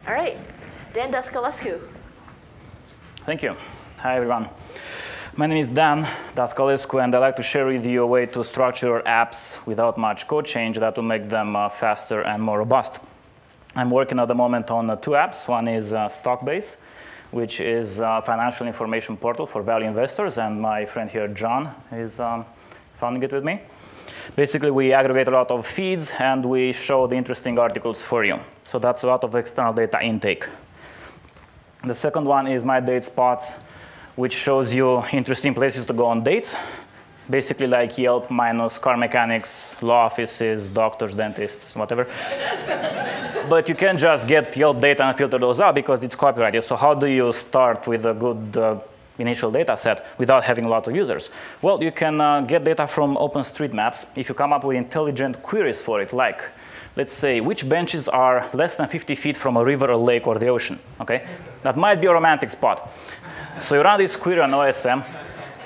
All right, Dan Dascalescu. Thank you. Hi, everyone. My name is Dan Dascalescu, and I'd like to share with you a way to structure your apps without much code change that will make them faster and more robust. I'm working at the moment on two apps. One is Stockbase, which is a financial information portal for value investors, and my friend here, John, is founding it with me. Basically, we aggregate a lot of feeds, and we show the interesting articles for you. So that's a lot of external data intake. The second one is My Date Spots, which shows you interesting places to go on dates, basically like Yelp minus car mechanics, law offices, doctors, dentists, whatever. But you can't just get Yelp data and filter those out because it's copyrighted. So how do you start with a good initial data set without having a lot of users? Well, you can get data from OpenStreetMaps if you come up with intelligent queries for it, like, let's say, which benches are less than 50 feet from a river, a lake, or the ocean, okay? That might be a romantic spot. So you run this query on OSM.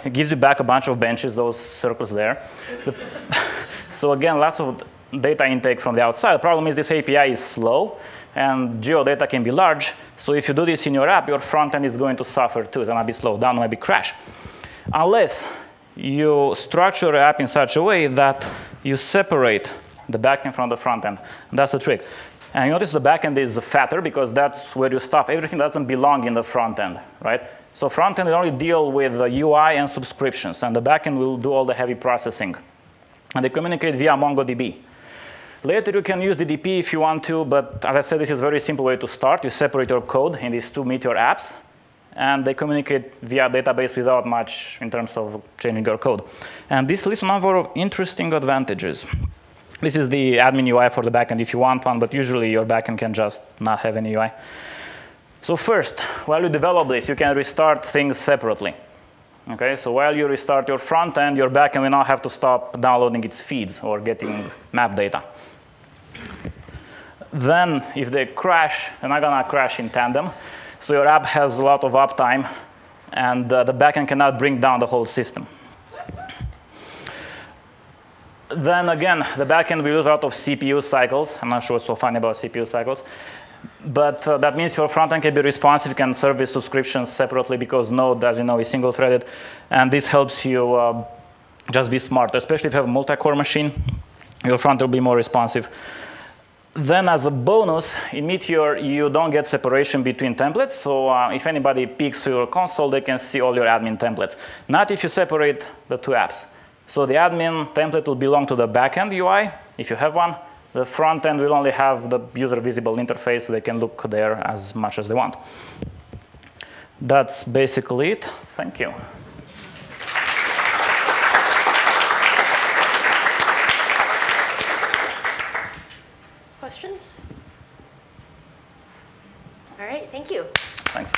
It gives you back a bunch of benches, those circles there. So again, lots of data intake from the outside. The problem is this API is slow, and geodata can be large. So if you do this in your app, your front end is going to suffer too. It might be slowed down, it might be crash. Unless you structure your app in such a way that you separate the backend from the front end. And that's the trick. And you notice the backend is fatter because that's where you stuff. Everything doesn't belong in the front end, right? So front end will only deal with the UI and subscriptions, and the backend will do all the heavy processing. And they communicate via MongoDB. Later, you can use DDP if you want to, but as I said, this is a very simple way to start. You separate your code in these two Meteor apps, and they communicate via database without much in terms of changing your code. And this lists a number of interesting advantages. This is the admin UI for the backend if you want one, but usually your backend can just not have any UI. So first, while you develop this, you can restart things separately. Okay, so while you restart your front end, your backend will not have to stop downloading its feeds or getting map data. Then, if they crash, they're not going to crash in tandem. So your app has a lot of uptime, and the backend cannot bring down the whole system. Then again, the backend will use a lot of CPU cycles. I'm not sure what's so funny about CPU cycles. But that means your front end can be responsive, can service subscriptions separately because Node, as you know, is single-threaded. And this helps you just be smarter, especially if you have a multi-core machine. Your front end will be more responsive. Then as a bonus, in Meteor, you don't get separation between templates. So if anybody peeks to your console, they can see all your admin templates. Not if you separate the two apps. So the admin template will belong to the backend UI, if you have one. The front end will only have the user visible interface, so they can look there as much as they want. That's basically it. Thank you. Questions? All right, thank you. Thanks.